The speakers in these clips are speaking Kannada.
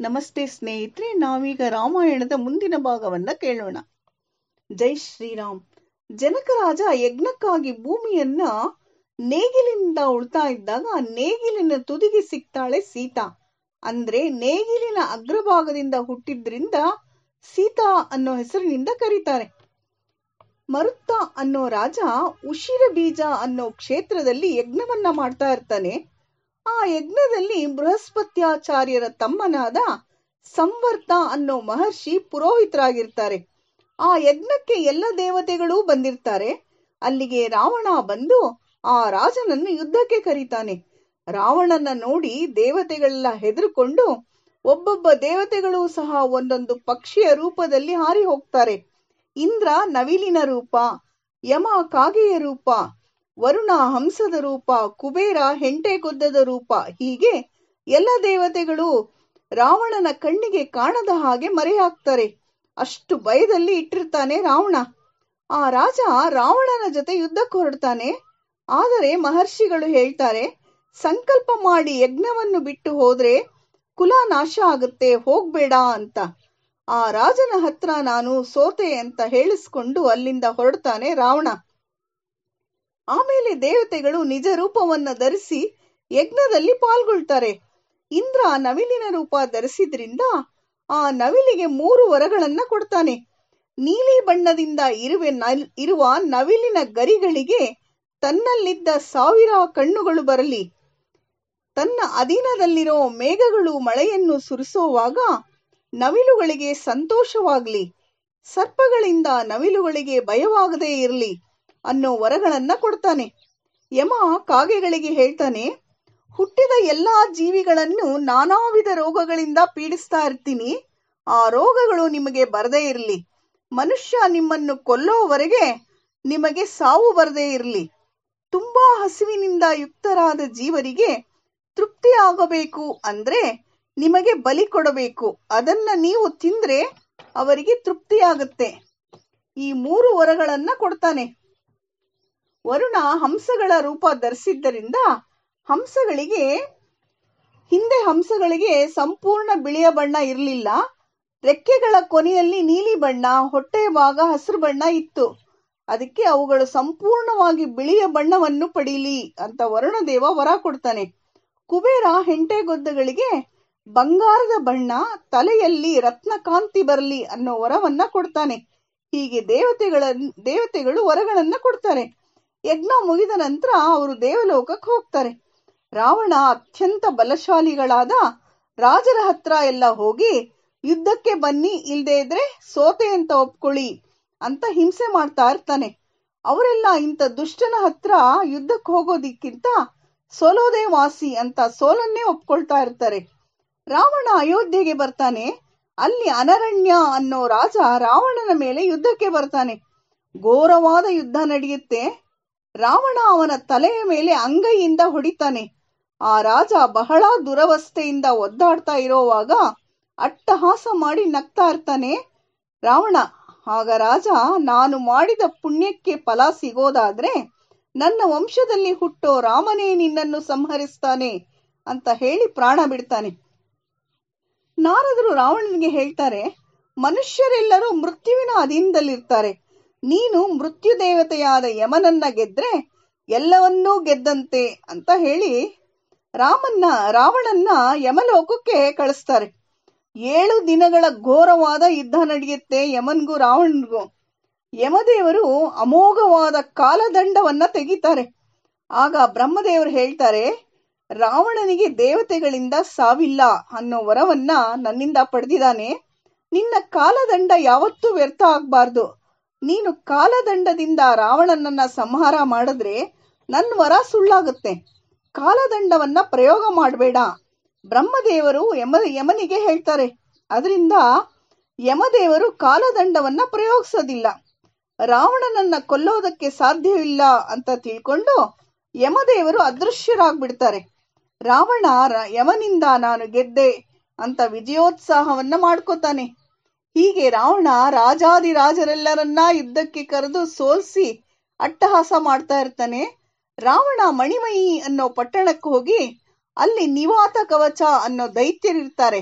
ನಮಸ್ತೆ ಸ್ನೇಹಿತರೆ, ನಾವೀಗ ರಾಮಾಯಣದ ಮುಂದಿನ ಭಾಗವನ್ನ ಕೇಳೋಣ. ಜೈ ಶ್ರೀರಾಮ್. ಜನಕರಾಜ ಯಜ್ಞಕ್ಕಾಗಿ ಭೂಮಿಯನ್ನ ನೇಗಿಲಿನಿಂದ ಉಳ್ತಾ ಇದ್ದಾಗ ನೇಗಿಲಿನ ತುದಿಗೆ ಸಿಗ್ತಾಳೆ ಸೀತಾ. ಅಂದ್ರೆ ನೇಗಿಲಿನ ಅಗ್ರಭಾಗದಿಂದ ಹುಟ್ಟಿದ್ರಿಂದ ಸೀತಾ ಅನ್ನೋ ಹೆಸರಿನಿಂದ ಕರೀತಾರೆ. ಮರುತ್ತ ಅನ್ನೋ ರಾಜ ಉಶಿರ ಬೀಜ ಅನ್ನೋ ಕ್ಷೇತ್ರದಲ್ಲಿ ಯಜ್ಞವನ್ನ ಮಾಡ್ತಾ ಇರ್ತಾನೆ. ಆ ಯಜ್ಞದಲ್ಲಿ ಬೃಹಸ್ಪತ್ಯಾಚಾರ್ಯರ ತಮ್ಮನಾದ ಸಂವರ್ತ ಅನ್ನೋ ಮಹರ್ಷಿ ಪುರೋಹಿತರಾಗಿರ್ತಾರೆ. ಆ ಯಜ್ಞಕ್ಕೆ ಎಲ್ಲ ದೇವತೆಗಳೂ ಬಂದಿರ್ತಾರೆ. ಅಲ್ಲಿಗೆ ರಾವಣ ಬಂದು ಆ ರಾಜನನ್ನು ಯುದ್ಧಕ್ಕೆ ಕರೀತಾನೆ. ರಾವಣನ ನೋಡಿ ದೇವತೆಗಳೆಲ್ಲ ಹೆದರ್ಕೊಂಡು ಒಬ್ಬೊಬ್ಬ ದೇವತೆಗಳೂ ಸಹ ಒಂದೊಂದು ಪಕ್ಷಿಯ ರೂಪದಲ್ಲಿ ಹಾರಿ ಹೋಗ್ತಾರೆ. ಇಂದ್ರ ನವಿಲಿನ ರೂಪ, ಯಮ ಕಾಗೆಯ ರೂಪ, ವರುಣ ಹಂಸದ ರೂಪ, ಕುಬೇರ ಹೆಂಟೆಗೊದ್ದದ ರೂಪ, ಹೀಗೆ ಎಲ್ಲ ದೇವತೆಗಳು ರಾವಣನ ಕಣ್ಣಿಗೆ ಕಾಣದ ಹಾಗೆ ಮರೆಯಾಗ್ತಾರೆ. ಅಷ್ಟು ಭಯದಲ್ಲಿ ಇಟ್ಟಿರ್ತಾನೆ ರಾವಣ. ಆ ರಾಜ ರಾವಣನ ಜೊತೆ ಯುದ್ಧಕ್ಕೆ ಹೊರಡ್ತಾನೆ. ಆದರೆ ಮಹರ್ಷಿಗಳು ಹೇಳ್ತಾರೆ, ಸಂಕಲ್ಪ ಮಾಡಿ ಯಜ್ಞವನ್ನು ಬಿಟ್ಟು ಹೋದ್ರೆ ಕುಲ ನಾಶ ಆಗುತ್ತೆ, ಹೋಗ್ಬೇಡ ಅಂತ. ಆ ರಾಜನ ಹತ್ರ ನಾನು ಸೋತೆ ಅಂತ ಹೇಳಿಸ್ಕೊಂಡು ಅಲ್ಲಿಂದ ಹೊರಡ್ತಾನೆ ರಾವಣ. ಆಮೇಲೆ ದೇವತೆಗಳು ನಿಜ ರೂಪವನ್ನ ಧರಿಸಿ ಯಜ್ಞದಲ್ಲಿ ಪಾಲ್ಗೊಳ್ತಾರೆ. ಇಂದ್ರ ನವಿಲಿನ ರೂಪ ಧರಿಸಿದ್ರಿಂದ ಆ ನವಿಲಿಗೆ 3 ವರಗಳನ್ನ ಕೊಡ್ತಾನೆ. ನೀಲಿ ಬಣ್ಣದಿಂದ ಇರುವ ನವಿಲಿನ ಗರಿಗಳಿಗೆ ತನ್ನಲ್ಲಿದ್ದ 1000 ಕಣ್ಣುಗಳು ಬರಲಿ, ತನ್ನ ಅಧೀನದಲ್ಲಿರೋ ಮೇಘಗಳು ಮಳೆಯನ್ನು ಸುರಿಸುವಾಗ ನವಿಲುಗಳಿಗೆ ಸಂತೋಷವಾಗ್ಲಿ, ಸರ್ಪಗಳಿಂದ ನವಿಲುಗಳಿಗೆ ಭಯವಾಗದೇ ಇರಲಿ ಅನ್ನೋ ವರಗಳನ್ನ ಕೊಡ್ತಾನೆ. ಯಮ ಕಾಗೆಗಳಿಗೆ ಹೇಳ್ತಾನೆ, ಹುಟ್ಟಿದ ಎಲ್ಲಾ ಜೀವಿಗಳನ್ನು ನಾನಾ ವಿಧ ರೋಗಗಳಿಂದ ಪೀಡಿಸ್ತಾ ಇರ್ತೀನಿ, ಆ ರೋಗಗಳು ನಿಮಗೆ ಬರದೇ ಇರಲಿ, ಮನುಷ್ಯ ನಿಮ್ಮನ್ನು ಕೊಲ್ಲೋವರೆಗೆ ನಿಮಗೆ ಸಾವು ಬರದೇ ಇರಲಿ, ತುಂಬಾ ಹಸಿವಿನಿಂದ ಯುಕ್ತರಾದ ಜೀವರಿಗೆ ತೃಪ್ತಿ ಆಗಬೇಕು ಅಂದ್ರೆ ನಿಮಗೆ ಬಲಿ ಕೊಡಬೇಕು, ಅದನ್ನ ನೀವು ತಿಂದ್ರೆ ಅವರಿಗೆ ತೃಪ್ತಿಯಾಗುತ್ತೆ. ಈ 3 ವರಗಳನ್ನ ಕೊಡ್ತಾನೆ. ವರುಣ ಹಂಸಗಳ ರೂಪ ಧರಿಸಿದ್ದರಿಂದ ಹಂಸಗಳಿಗೆ ಸಂಪೂರ್ಣ ಬಿಳಿಯ ಬಣ್ಣ ಇರಲಿಲ್ಲ. ರೆಕ್ಕೆಗಳ ಕೊನೆಯಲ್ಲಿ ನೀಲಿ ಬಣ್ಣ, ಹೊಟ್ಟೆಯ ಭಾಗ ಹಸಿರು ಬಣ್ಣ ಇತ್ತು. ಅದಕ್ಕೆ ಅವುಗಳು ಸಂಪೂರ್ಣವಾಗಿ ಬಿಳಿಯ ಬಣ್ಣವನ್ನು ಪಡೀಲಿ ಅಂತ ವರುಣದೇವ ವರ ಕೊಡ್ತಾನೆ. ಕುಬೇರ ಹೆಂಟೆಗೊದ್ದಗಳಿಗೆ ಬಂಗಾರದ ಬಣ್ಣ, ತಲೆಯಲ್ಲಿ ರತ್ನಕಾಂತಿ ಬರಲಿ ಅನ್ನೋ ವರವನ್ನ ಕೊಡ್ತಾನೆ. ಹೀಗೆ ದೇವತೆಗಳು ವರಗಳನ್ನ ಕೊಡ್ತಾರೆ. ಯಜ್ಞ ಮುಗಿದ ನಂತರ ಅವರು ದೇವಲೋಕಕ್ಕೆ ಹೋಗ್ತಾರೆ. ರಾವಣ ಅತ್ಯಂತ ಬಲಶಾಲಿಗಳಾದ ರಾಜರ ಹತ್ರ ಎಲ್ಲ ಹೋಗಿ ಯುದ್ಧಕ್ಕೆ ಬನ್ನಿ, ಇಲ್ದೇ ಇದ್ರೆ ಸೋತೆ ಅಂತ ಒಪ್ಕೊಳ್ಳಿ ಅಂತ ಹಿಂಸೆ ಮಾಡ್ತಾ ಇರ್ತಾನೆ. ಅವರೆಲ್ಲ ಇಂಥ ದುಷ್ಟನ ಹತ್ರ ಯುದ್ಧಕ್ಕೆ ಹೋಗೋದಿಕ್ಕಿಂತ ಸೋಲೋದೇ ವಾಸಿ ಅಂತ ಸೋಲನ್ನೇ ಒಪ್ಕೊಳ್ತಾ ಇರ್ತಾರೆ. ರಾವಣ ಅಯೋಧ್ಯೆಗೆ ಬರ್ತಾನೆ. ಅಲ್ಲಿ ಅನರಣ್ಯ ಅನ್ನೋ ರಾಜ ರಾವಣನ ಮೇಲೆ ಯುದ್ಧಕ್ಕೆ ಬರ್ತಾನೆ. ಘೋರವಾದ ಯುದ್ಧ ನಡೆಯುತ್ತೆ. ರಾವಣ ಅವನ ತಲೆಯ ಮೇಲೆ ಅಂಗೈಯಿಂದ ಹೊಡಿತಾನೆ. ಆ ರಾಜ ಬಹಳ ದುರವಸ್ಥೆಯಿಂದ ಒದ್ದಾಡ್ತಾ ಇರೋವಾಗ ಅಟ್ಟಹಾಸ ಮಾಡಿ ನಗ್ತಾ ಇರ್ತಾನೆ ರಾವಣ. ಆಗ ರಾಜ, ನಾನು ಮಾಡಿದ ಪುಣ್ಯಕ್ಕೆ ಫಲ ಸಿಗೋದಾದ್ರೆ ನನ್ನ ವಂಶದಲ್ಲಿ ಹುಟ್ಟೋ ರಾಮನೇ ನಿನ್ನನ್ನು ಸಂಹರಿಸ್ತಾನೆ ಅಂತ ಹೇಳಿ ಪ್ರಾಣ ಬಿಡ್ತಾನೆ. ನಾರದರು ರಾವಣನಿಗೆ ಹೇಳ್ತಾರೆ, ಮನುಷ್ಯರೆಲ್ಲರೂ ಮೃತ್ಯುವಿನ ಅಧೀನದಲ್ಲಿರ್ತಾರೆ, ನೀನು ಮೃತ್ಯು ದೇವತೆಯಾದ ಯಮನನ್ನ ಗೆದ್ರೆ ಎಲ್ಲವನ್ನೂ ಗೆದ್ದಂತೆ ಅಂತ ಹೇಳಿ ರಾವಣನ್ನ ಯಮಲೋಕಕ್ಕೆ ಕಳಿಸ್ತಾರೆ. 7 ದಿನಗಳ ಘೋರವಾದ ಯುದ್ಧ ನಡೆಯುತ್ತೆ ಯಮನ್ಗೂ ರಾವಣನ್ಗೂ. ಯಮದೇವರು ಅಮೋಘವಾದ ಕಾಲದಂಡವನ್ನ ತೆಗಿತಾರೆ. ಆಗ ಬ್ರಹ್ಮದೇವರು ಹೇಳ್ತಾರೆ, ರಾವಣನಿಗೆ ದೇವತೆಗಳಿಂದ ಸಾವಿಲ್ಲ ಅನ್ನೋ ವರವನ್ನ ನನ್ನಿಂದ ಪಡೆದಿದ್ದಾನೆ. ನಿನ್ನ ಕಾಲದಂಡ ಯಾವತ್ತೂ ವ್ಯರ್ಥ ಆಗ್ಬಾರ್ದು. ನೀನು ಕಾಲದಂಡದಿಂದ ರಾವಣನನ್ನ ಸಂಹಾರ ಮಾಡಿದ್ರೆ ನನ್ನ ವರ ಸುಳ್ಳಾಗುತ್ತೆ. ಕಾಲದಂಡವನ್ನ ಪ್ರಯೋಗ ಮಾಡಬೇಡ. ಬ್ರಹ್ಮದೇವರು ಯಮನಿಗೆ ಹೇಳ್ತಾರೆ. ಅದರಿಂದ ಯಮದೇವರು ಕಾಲದಂಡವನ್ನ ಪ್ರಯೋಗಿಸೋದಿಲ್ಲ. ರಾವಣನನ್ನ ಕೊಲ್ಲೋದಕ್ಕೆ ಸಾಧ್ಯವಿಲ್ಲ ಅಂತ ತಿಳ್ಕೊಂಡು ಯಮದೇವರು ಅದೃಶ್ಯರಾಗ್ಬಿಡ್ತಾರೆ. ರಾವಣ ಯಮನಿಂದ ನಾನು ಗೆದ್ದೆ ಅಂತ ವಿಜಯೋತ್ಸಾಹವನ್ನ ಮಾಡ್ಕೋತಾನೆ. ಹೀಗೆ ರಾವಣ ರಾಜಾದಿರಾಜರೆಲ್ಲರನ್ನ ಯುದ್ಧಕ್ಕೆ ಕರೆದು ಸೋಲ್ಸಿ ಅಟ್ಟಹಾಸ ಮಾಡ್ತಾ ಇರ್ತಾನೆ. ರಾವಣ ಮಣಿಮಯಿ ಅನ್ನೋ ಪಟ್ಟಣಕ್ಕೆ ಹೋಗಿ ಅಲ್ಲಿ ನಿವಾತ ಕವಚ ಅನ್ನೋ ದೈತ್ಯರಿರ್ತಾರೆ.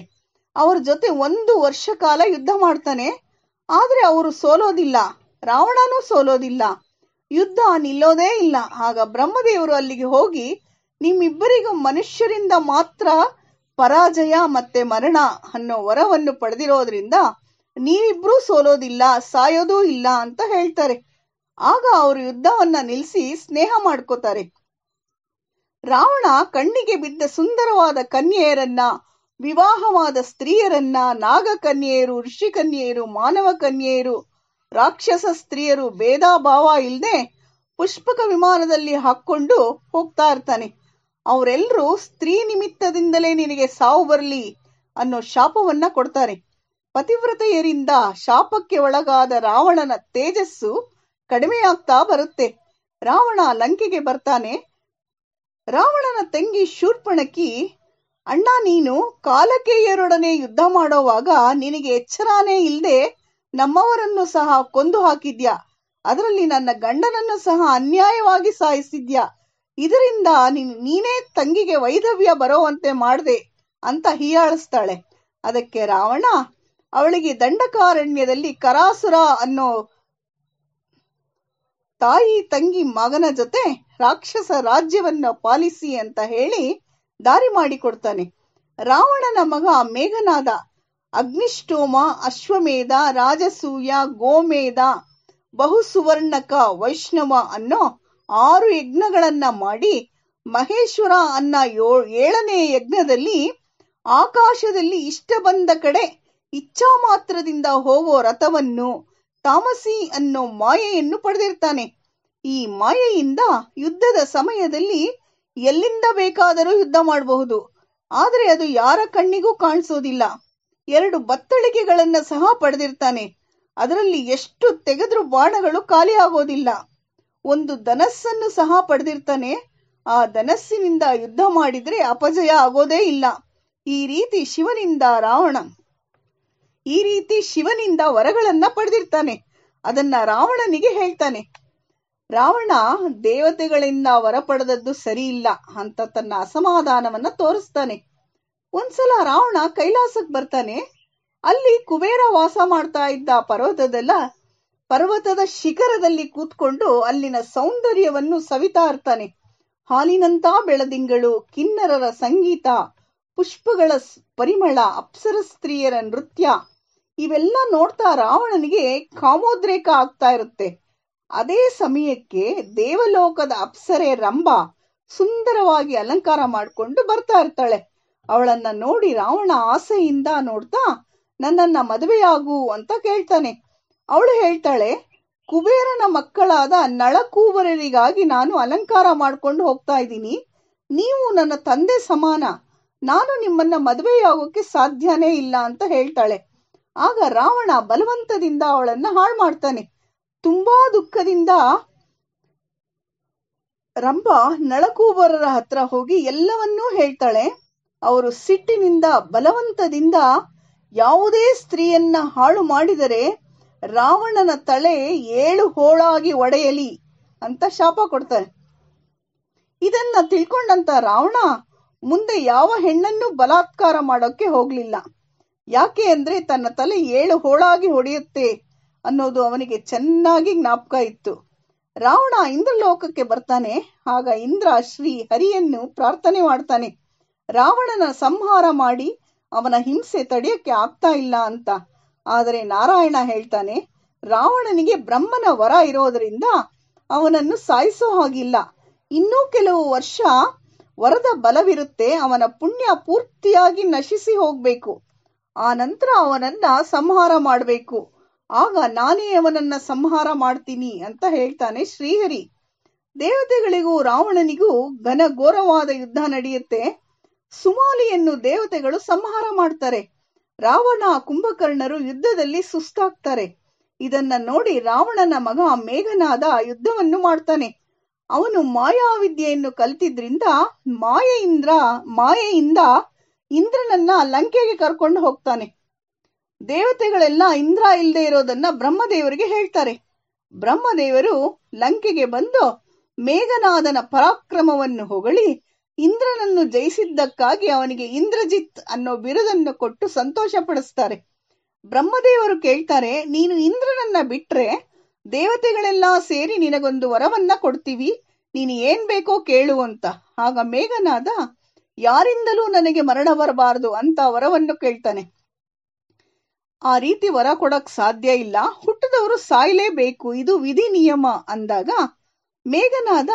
ಅವ್ರ ಜೊತೆ 1 ವರ್ಷ ಕಾಲ ಯುದ್ಧ ಮಾಡ್ತಾನೆ. ಆದ್ರೆ ಅವರು ಸೋಲೋದಿಲ್ಲ, ರಾವಣನೂ ಸೋಲೋದಿಲ್ಲ, ಯುದ್ಧ ನಿಲ್ಲೋದೇ ಇಲ್ಲ. ಆಗ ಬ್ರಹ್ಮದೇವರು ಅಲ್ಲಿಗೆ ಹೋಗಿ, ನಿಮ್ಮಿಬ್ಬರಿಗೂ ಮನುಷ್ಯರಿಂದ ಮಾತ್ರ ಪರಾಜಯ ಮತ್ತೆ ಮರಣ ಅನ್ನೋ ವರವನ್ನು ಪಡೆದಿರೋದ್ರಿಂದ ನೀವಿಬ್ರೂ ಸೋಲೋದಿಲ್ಲ, ಸಾಯೋದೂ ಇಲ್ಲ ಅಂತ ಹೇಳ್ತಾರೆ. ಆಗ ಅವರು ಯುದ್ಧವನ್ನ ನಿಲ್ಲಿಸಿ ಸ್ನೇಹ ಮಾಡ್ಕೋತಾರೆ. ರಾವಣ ಕಣ್ಣಿಗೆ ಬಿದ್ದ ಸುಂದರವಾದ ಕನ್ಯೆಯರನ್ನ, ವಿವಾಹವಾದ ಸ್ತ್ರೀಯರನ್ನ, ನಾಗಕನ್ಯೆಯರು, ಋಷಿಕನ್ಯೆಯರು, ಮಾನವ ಕನ್ಯೆಯರು, ರಾಕ್ಷಸ ಸ್ತ್ರೀಯರು ಭೇದ ಭಾವ ಇಲ್ಲದೆ ಪುಷ್ಪಕ ವಿಮಾನದಲ್ಲಿ ಹಾಕೊಂಡು ಹೋಗ್ತಾ ಇರ್ತಾನೆ. ಅವರೆಲ್ಲರೂ ಸ್ತ್ರೀ ನಿಮಿತ್ತದಿಂದಲೇ ನಿನಗೆ ಸಾವು ಬರಲಿ ಅನ್ನೋ ಶಾಪವನ್ನ ಕೊಡ್ತಾರೆ. ಪತಿವ್ರತೆಯರಿಂದ ಶಾಪಕ್ಕೆ ಒಳಗಾದ ರಾವಣನ ತೇಜಸ್ಸು ಕಡಿಮೆಯಾಗ್ತಾ ಬರುತ್ತೆ. ರಾವಣ ಲಂಕೆಗೆ ಬರ್ತಾನೆ. ರಾವಣನ ತಂಗಿ ಶೂರ್ಪಣಕಿ, ಅಣ್ಣ, ನೀನು ಕಾಲಕೇಯರೊಡನೆ ಯುದ್ಧ ಮಾಡೋವಾಗ ನಿನಗೆ ಎಚ್ಚರಾನೇ ಇಲ್ಲದೆ ನಮ್ಮವರನ್ನು ಸಹ ಕೊಂದು ಹಾಕಿದ್ಯಾ, ಅದರಲ್ಲಿ ನನ್ನ ಗಂಡನನ್ನು ಸಹ ಅನ್ಯಾಯವಾಗಿ ಸಾಯಿಸಿದ್ಯಾ, ಇದರಿಂದ ನೀನೇ ತಂಗಿಗೆ ವೈಧವ್ಯ ಬರೋವಂತೆ ಮಾಡ್ದೆ ಅಂತ ಹೀಯಾಳಿಸ್ತಾಳೆ. ಅದಕ್ಕೆ ರಾವಣ ಅವಳಿಗೆ ದಂಡಕಾರಣ್ಯದಲ್ಲಿ ಕರಾಸುರ ಅನ್ನೋ ತಾಯಿ ತಂಗಿ ಮಗನ ಜೊತೆ ರಾಕ್ಷಸ ರಾಜ್ಯವನ್ನ ಪಾಲಿಸಿ ಅಂತ ಹೇಳಿ ದಾರಿ ಮಾಡಿಕೊಡ್ತಾನೆ. ರಾವಣನ ಮಗ ಮೇಘನಾದ ಅಗ್ನಿಷ್ಠೋಮ, ಅಶ್ವಮೇಧ, ರಾಜಸೂಯ, ಗೋಮೇಧ, ಬಹುಸುವರ್ಣಕ, ವೈಷ್ಣವ ಅನ್ನೋ 6 ಯಜ್ಞಗಳನ್ನ ಮಾಡಿ ಮಹೇಶ್ವರ ಅನ್ನ 7ನೇ ಯಜ್ಞದಲ್ಲಿ ಆಕಾಶದಲ್ಲಿ ಇಷ್ಟ ಬಂದ ಕಡೆ ಇಚ್ಛಾ ಮಾತ್ರದಿಂದ ಹೋಗೋ ರಥವನ್ನು, ತಾಮಸಿ ಅನ್ನೋ ಮಾಯೆಯನ್ನು ಪಡೆದಿರ್ತಾನೆ. ಈ ಮಾಯೆಯಿಂದ ಯುದ್ಧದ ಸಮಯದಲ್ಲಿ ಎಲ್ಲಿಂದ ಬೇಕಾದರೂ ಯುದ್ಧ ಮಾಡಬಹುದು. ಆದರೆ ಅದು ಯಾರ ಕಣ್ಣಿಗೂ ಕಾಣಿಸೋದಿಲ್ಲ. 2 ಬತ್ತಳಿಕೆಗಳನ್ನ ಸಹ ಪಡೆದಿರ್ತಾನೆ. ಅದರಲ್ಲಿ ಎಷ್ಟು ತೆಗೆದ್ರೂ ಬಾಣಗಳು ಖಾಲಿ ಆಗೋದಿಲ್ಲ. 1 ಧನಸ್ಸನ್ನು ಸಹ ಪಡೆದಿರ್ತಾನೆ. ಆ ಧನಸ್ಸಿನಿಂದ ಯುದ್ಧ ಮಾಡಿದ್ರೆ ಅಪಜಯ ಆಗೋದೇ ಇಲ್ಲ. ಈ ರೀತಿ ಶಿವನಿಂದ ವರಗಳನ್ನ ಪಡೆದಿರ್ತಾನೆ. ಅದನ್ನ ರಾವಣನಿಗೆ ಹೇಳ್ತಾನೆ. ರಾವಣ ದೇವತೆಗಳಿಂದ ವರ ಪಡೆದದ್ದು ಸರಿ ಇಲ್ಲ ಅಂತ ತನ್ನ ಅಸಮಾಧಾನವನ್ನ ತೋರಿಸ್ತಾನೆ. ಒಂದ್ಸಲ ರಾವಣ ಕೈಲಾಸಕ್ಕೆ ಬರ್ತಾನೆ. ಅಲ್ಲಿ ಕುಬೇರ ವಾಸ ಮಾಡ್ತಾ ಇದ್ದ ಪರ್ವತದ ಶಿಖರದಲ್ಲಿ ಕೂತ್ಕೊಂಡು ಅಲ್ಲಿನ ಸೌಂದರ್ಯವನ್ನು ಸವಿತಾ ಇರ್ತಾನೆ. ಹಾಲಿನಂತ ಬೆಳದಿಂಗಳು, ಕಿನ್ನರರ ಸಂಗೀತ, ಪುಷ್ಪಗಳ ಪರಿಮಳ, ಅಪ್ಸರ ಸ್ತ್ರೀಯರ ನೃತ್ಯ, ಇವೆಲ್ಲ ನೋಡ್ತಾ ರಾವಣನಿಗೆ ಕಾಮೋದ್ರೇಕ ಆಗ್ತಾ ಇರುತ್ತೆ. ಅದೇ ಸಮಯಕ್ಕೆ ದೇವಲೋಕದ ಅಪ್ಸರೆ ರಂಭ ಸುಂದರವಾಗಿ ಅಲಂಕಾರ ಮಾಡಿಕೊಂಡು ಬರ್ತಾ ಇರ್ತಾಳೆ. ಅವಳನ್ನ ನೋಡಿ ರಾವಣ ಆಸೆಯಿಂದ ನೋಡ್ತಾ, ನನ್ನನ್ನ ಮದುವೆಯಾಗು ಅಂತ ಕೇಳ್ತಾನೆ. ಅವಳು ಹೇಳ್ತಾಳೆ, ಕುಬೇರನ ಮಕ್ಕಳಾದ ನಳಕೂಬರರಿಗಾಗಿ ನಾನು ಅಲಂಕಾರ ಮಾಡ್ಕೊಂಡು ಹೋಗ್ತಾ ಇದ್ದೀನಿ. ನೀವು ನನ್ನ ತಂದೆ ಸಮಾನ, ನಾನು ನಿಮ್ಮನ್ನ ಮದುವೆಯಾಗೋಕೆ ಸಾಧ್ಯನೇ ಇಲ್ಲ ಅಂತ ಹೇಳ್ತಾಳೆ. ಆಗ ರಾವಣ ಬಲವಂತದಿಂದ ಅವಳನ್ನ ಹಾಳು ಮಾಡ್ತಾನೆ. ತುಂಬಾ ದುಃಖದಿಂದ ರಂಭ ನಳಕೂಬರರ ಹತ್ರ ಹೋಗಿ ಎಲ್ಲವನ್ನೂ ಹೇಳ್ತಾಳೆ. ಅವರು ಸಿಟ್ಟಿನಿಂದ ಬಲವಂತದಿಂದ ಯಾವುದೇ ಸ್ತ್ರೀಯನ್ನ ಹಾಳು ಮಾಡಿದರೆ ರಾವಣನ ತಲೆ 7 ಹೋಳಾಗಿ ಒಡೆಯಲಿ ಅಂತ ಶಾಪ ಕೊಡ್ತಾರೆ. ಇದನ್ನ ತಿಳ್ಕೊಂಡಂತ ರಾವಣ ಮುಂದೆ ಯಾವ ಹೆಣ್ಣನ್ನು ಬಲಾತ್ಕಾರ ಮಾಡೋಕೆ ಹೋಗ್ಲಿಲ್ಲ. ಯಾಕೆ ಅಂದ್ರೆ ತನ್ನ ತಲೆ 7 ಹೋಳಾಗಿ ಹೊಡೆಯುತ್ತೆ ಅನ್ನೋದು ಅವನಿಗೆ ಚೆನ್ನಾಗಿ ಜ್ಞಾಪಕ ಇತ್ತು. ರಾವಣ ಇಂದ್ರಲೋಕಕ್ಕೆ ಬರ್ತಾನೆ. ಆಗ ಇಂದ್ರ ಶ್ರೀ ಹರಿಯನ್ನು ಪ್ರಾರ್ಥನೆ ಮಾಡ್ತಾನೆ, ರಾವಣನ ಸಂಹಾರ ಮಾಡಿ ಅವನ ಹಿಂಸೆ ತಡೆಯಕ್ಕೆ ಆಗ್ತಾ ಇಲ್ಲ ಅಂತ. ಆದರೆ ನಾರಾಯಣ ಹೇಳ್ತಾನೆ, ರಾವಣನಿಗೆ ಬ್ರಹ್ಮನ ವರ ಇರೋದರಿಂದ ಅವನನ್ನು ಸಾಯಿಸೋ ಹಾಗಿಲ್ಲ. ಇನ್ನೂ ಕೆಲವು ವರ್ಷ ವರದ ಬಲವಿರುತ್ತೆ. ಅವನ ಪುಣ್ಯ ಪೂರ್ತಿಯಾಗಿ ನಶಿಸಿ ಹೋಗ್ಬೇಕು. ಆ ನಂತರ ಅವನನ್ನ ಸಂಹಾರ ಮಾಡಬೇಕು. ಆಗ ನಾನೇ ಅವನನ್ನ ಸಂಹಾರ ಮಾಡ್ತೀನಿ ಅಂತ ಹೇಳ್ತಾನೆ ಶ್ರೀಹರಿ. ದೇವತೆಗಳಿಗೂ ರಾವಣನಿಗೂ ಘನಘೋರವಾದ ಯುದ್ಧ ನಡೆಯುತ್ತೆ. ಸುಮಾಲಿಯನ್ನು ದೇವತೆಗಳು ಸಂಹಾರ ಮಾಡ್ತಾರೆ. ರಾವಣ, ಕುಂಭಕರ್ಣರು ಯುದ್ಧದಲ್ಲಿ ಸುಸ್ತಾಗ್ತಾರೆ. ಇದನ್ನ ನೋಡಿ ರಾವಣನ ಮಗ ಮೇಘನಾದ ಯುದ್ಧವನ್ನು ಮಾಡ್ತಾನೆ. ಅವನು ಮಾಯಾವಿದ್ಯೆಯನ್ನು ಕಲಿತಿದ್ರಿಂದ ಮಾಯೆಯಿಂದ ಇಂದ್ರನನ್ನ ಲಂಕೆಗೆ ಕರ್ಕೊಂಡು ಹೋಗ್ತಾನೆ. ದೇವತೆಗಳೆಲ್ಲ ಇಂದ್ರ ಇಲ್ಲದೆ ಇರೋದನ್ನ ಬ್ರಹ್ಮದೇವರಿಗೆ ಹೇಳ್ತಾರೆ. ಬ್ರಹ್ಮದೇವರು ಲಂಕೆಗೆ ಬಂದು ಮೇಘನಾದನ ಪರಾಕ್ರಮವನ್ನು ಹೊಗಳಿ, ಇಂದ್ರನನ್ನು ಜಯಿಸಿದ್ದಕ್ಕಾಗಿ ಅವನಿಗೆ ಇಂದ್ರಜಿತ್ ಅನ್ನೋ ಬಿರುದನ್ನು ಕೊಟ್ಟು ಸಂತೋಷ ಪಡಿಸ್ತಾರೆ. ಬ್ರಹ್ಮದೇವರು ಕೇಳ್ತಾರೆ, ನೀನು ಇಂದ್ರನನ್ನ ಬಿಟ್ರೆ ದೇವತೆಗಳೆಲ್ಲ ಸೇರಿ ನಿನಗೊಂದು ವರವನ್ನ ಕೊಡ್ತೀವಿ, ನೀನು ಏನ್ ಬೇಕೋ ಕೇಳು ಅಂತ. ಆಗ ಮೇಘನಾದ, ಯಾರಿಂದಲೂ ನನಗೆ ಮರಣ ಬರಬಾರದು ಅಂತ ವರವನ್ನು ಕೇಳ್ತಾನೆ. ಆ ರೀತಿ ವರ ಕೊಡಕ್ ಸಾಧ್ಯ ಇಲ್ಲ, ಹುಟ್ಟಿದವರು ಸಾಯ್ಲೇಬೇಕು, ಇದು ವಿಧಿ ನಿಯಮ ಅಂದಾಗ ಮೇಘನಾದ,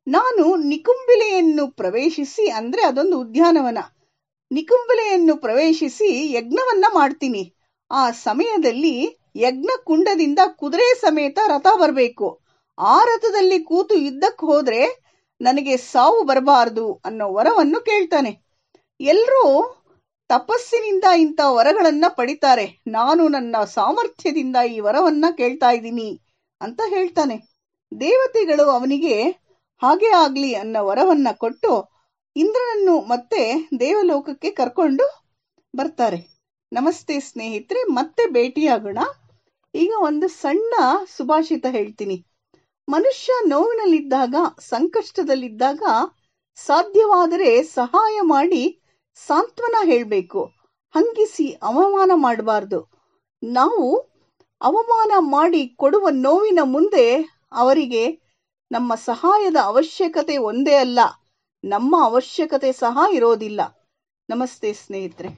ನಾನು ನಿಕುಂಬಿಲೆಯನ್ನು ಪ್ರವೇಶಿಸಿ, ಅಂದ್ರೆ ಅದೊಂದು ಉದ್ಯಾನವನ, ನಿಕುಂಬಿಲೆಯನ್ನು ಪ್ರವೇಶಿಸಿ ಯಜ್ಞವನ್ನ ಮಾಡ್ತೀನಿ. ಆ ಸಮಯದಲ್ಲಿ ಯಜ್ಞ ಕುಂಡದಿಂದ ಕುದುರೆ ಸಮೇತ ರಥ ಬರಬೇಕು. ಆ ರಥದಲ್ಲಿ ಕೂತು ಯುದ್ಧಕ್ಕೆ ಹೋದ್ರೆ ನನಗೆ ಸಾವು ಬರಬಾರದು ಅನ್ನೋ ವರವನ್ನು ಕೇಳ್ತಾನೆ. ಎಲ್ರೂ ತಪಸ್ಸಿನಿಂದ ಇಂಥ ವರಗಳನ್ನ ಪಡಿತಾರೆ, ನಾನು ನನ್ನ ಸಾಮರ್ಥ್ಯದಿಂದ ಈ ವರವನ್ನ ಕೇಳ್ತಾ ಇದ್ದೀನಿ ಅಂತ ಹೇಳ್ತಾನೆ. ದೇವತೆಗಳು ಅವನಿಗೆ ಹಾಗೆ ಆಗ್ಲಿ ಅನ್ನೋ ವರವನ್ನ ಕೊಟ್ಟು ಇಂದ್ರನನ್ನು ಮತ್ತೆ ದೇವಲೋಕಕ್ಕೆ ಕರ್ಕೊಂಡು ಬರ್ತಾರೆ. ನಮಸ್ತೆ ಸ್ನೇಹಿತರೆ, ಮತ್ತೆ ಭೇಟಿಯಾಗೋಣ. ಈಗ ಒಂದು ಸಣ್ಣ ಸುಭಾಷಿತ ಹೇಳ್ತೀನಿ. ಮನುಷ್ಯ ನೋವಿನಲ್ಲಿದ್ದಾಗ, ಸಂಕಷ್ಟದಲ್ಲಿದ್ದಾಗ ಸಾಧ್ಯವಾದರೆ ಸಹಾಯ ಮಾಡಿ ಸಾಂತ್ವನ ಹೇಳಬೇಕು, ಹಂಗಿಸಿ ಅವಮಾನ ಮಾಡಬಾರ್ದು. ನಾವು ಅವಮಾನ ಮಾಡಿ ಕೊಡುವ ನೋವಿನ ಮುಂದೆ ಅವರಿಗೆ ನಮ್ಮ ಸಹಾಯದ ಅವಶ್ಯಕತೆ ಒಂದೇ ಅಲ್ಲ, ನಮ್ಮ ಅವಶ್ಯಕತೆ ಸಹ ಇರೋದಿಲ್ಲ. ನಮಸ್ತೆ ಸ್ನೇಹಿತರೆ.